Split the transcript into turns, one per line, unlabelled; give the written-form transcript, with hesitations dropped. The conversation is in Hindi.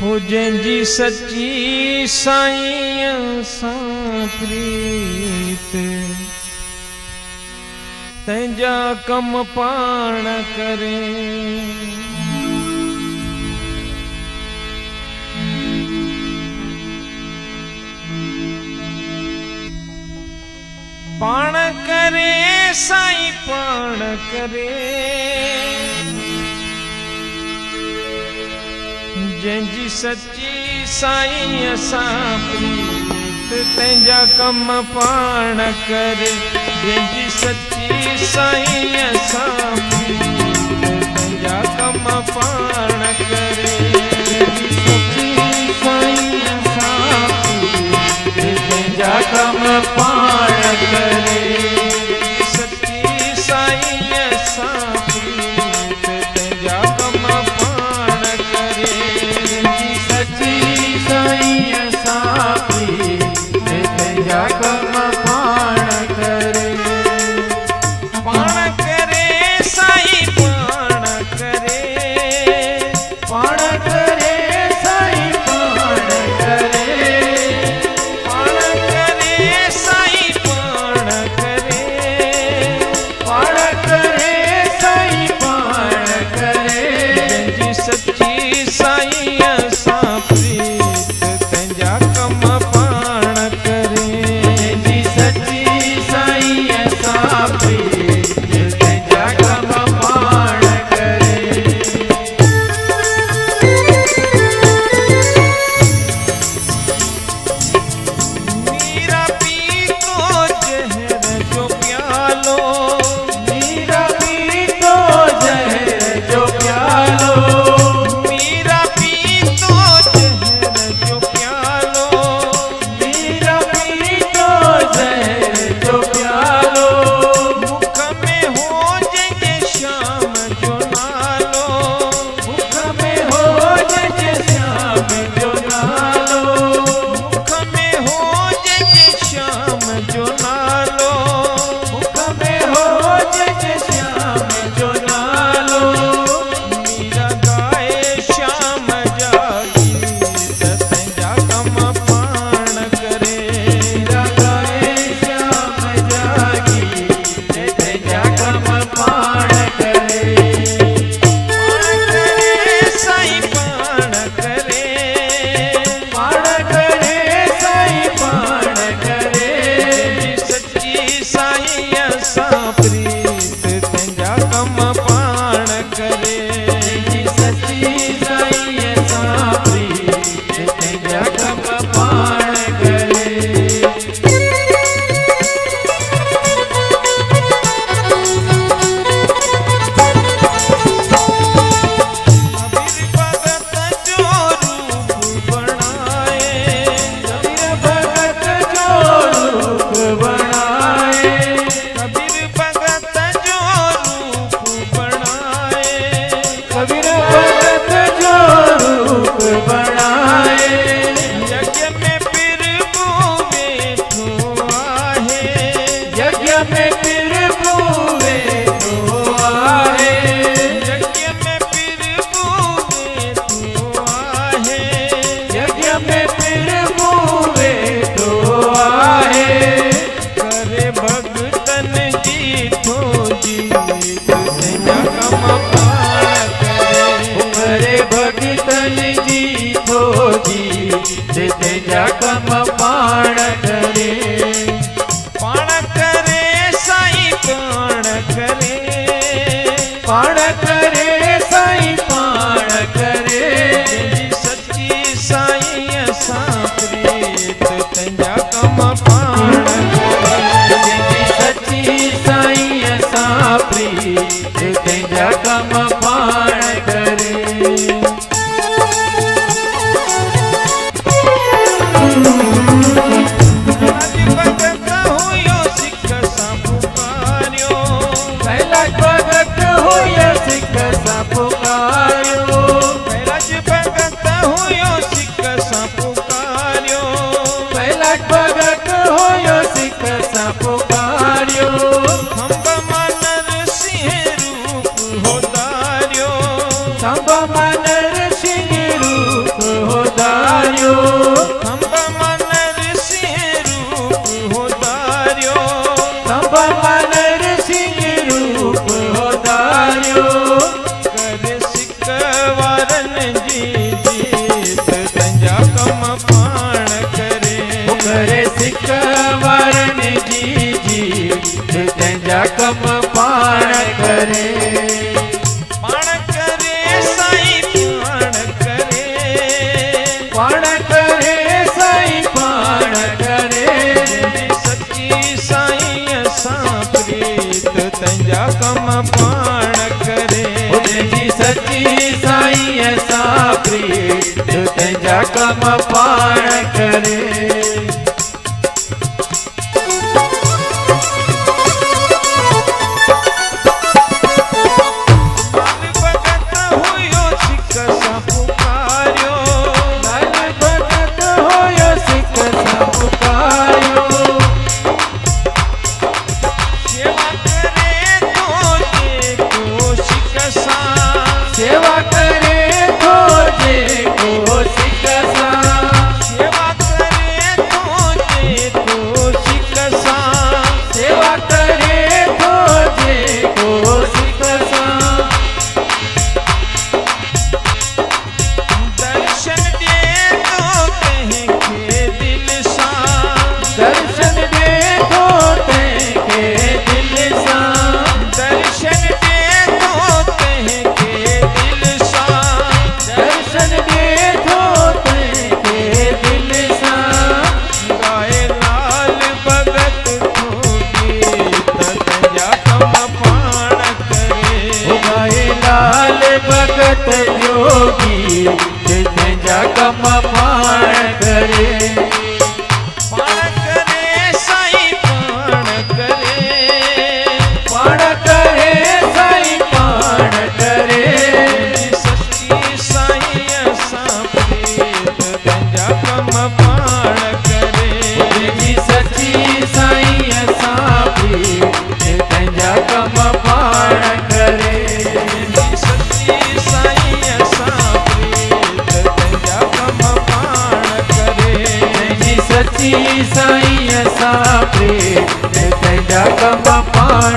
हो जंहिंजी सच्ची साईं सां प्रीत तंहिंजा कम पाण करे। पाण करे साईं पाण करे जंहिंजी सच्ची साईं सां प्रीत तंहिंजा कम पाण करे। जंहिंजी सच्ची साईं सां प्रीत तंहिंजा कम पाण करे। जंहिंजी सच्ची साईं सां प्रीत तंहिंजा कम पाण करे। सच्ची साईं सां प्रीत तंहिंजा कम पाण करे। सच्ची साईं सां प्रीत तंहिंजा कम पाण करे। पाण करे साईं पाण करे। पाण करे साईं पाण करे। पाण करे साईं पाण करे। पाण करे साईं पाण करे। जंहिंजी सच्ची साईं सां प्रीत तंहिंजा कम पाण करे। जंहिंजी सच्ची साईं सां प्रीत तंहिंजा कम पाण करे। मीरा पी तो जहर जो प्यालो। मीरा पी तो जहर जो प्यालो। मीरा पी तो जहर जो प्यालो। मीरा पी तो जहर जो प्यालो। मुख में हो जंहिंजे श्याम जो नालो। मुख में हो जंहिंजे श्याम जो नालो। मुख में हो जंहिंजे श्याम जो नालो। मुख में हो जंहिंजे श्याम जो नालो। मीरा गाए श्याम जा गीत तंहिंजा कम पाण करे। मीरा गाए श्याम जा गीत तंहिंजा कम पाण करे। पाण करे साईं पाण करे। पाण करे साईं पाण करे। सच्ची साईं सां प्रीत तंहिंजा कम पाण करे। सच्ची साईं सां प्रीत तंहिंजा कम पाण करे। कबीर भगत जो रूप बनाए। कबीर भगत जो रूप बनाए। कबीर भगत जो रूप बनाए। कबीर भगत जो रूप बनाए। यज्ञ में प्रभु बैठो आहे। यज्ञ में प्रभु बैठो आहे। यज्ञ में प्रभु बैठो आहे। यज्ञ में प्रभु बैठो आहे। करे भगतन जी ठो जीत तंहिंजा कम पाण करे। करे भगतन जी ठो जीत तंहिंजा कम पाण करे। पाण करे साईं पाण करे। पाण करे साईं पाण करे। जंहिंजी सच्ची साईं सां प्रीत तंहिंजा कम पाण करे। जंहिंजी सच्ची साईं सां प्रीत तंहिंजा कम पाण करे। कैलाश भगत हुयो सिख सां पुकारियो। कैलाश भगत हुयो सिख सां पुकारियो। कैलाश भगत हुयो सिख सां पुकारियो। कैलाश भगत हुयो सिख सां पुकारियो। खंभ मन सिंह रूप हो धारियो। खंभ मन सिंह रूप हो
साईं असां प्रीत तुंहिंजा कम पाण करे।
सेवा करे तो जे को सिकसा, सेवा करे तो जे को सिकसा, सेवा करे तो जे को सिकसा। दर्शन दे तो कहीं के दिल सा, दर्शन दे तो कहीं के दिल सा, दर्शन दे तो कहीं के दिल सा, दर्शन दे तो कहीं के दिल सा। गाए लाल भगत थोड़ी तंजा कम पाण करे,
गाए लाल भगत जोगी तुंहिंजा कम पाण करे।
पाण करे साईं पाण करे,
पाण करे साईं पाण करे।
सच्ची साईं असां प्रीत तुंहिंजा कम पाण करे।
जी सच्ची साईं असां प्रीत तुंहिंजा कम पाण करे।
सच्ची साईं असां प्रीत तुंहिंजा कम पाण करे।
जी सच्ची साईं असां प्रीत तुंहिंजा कम पाण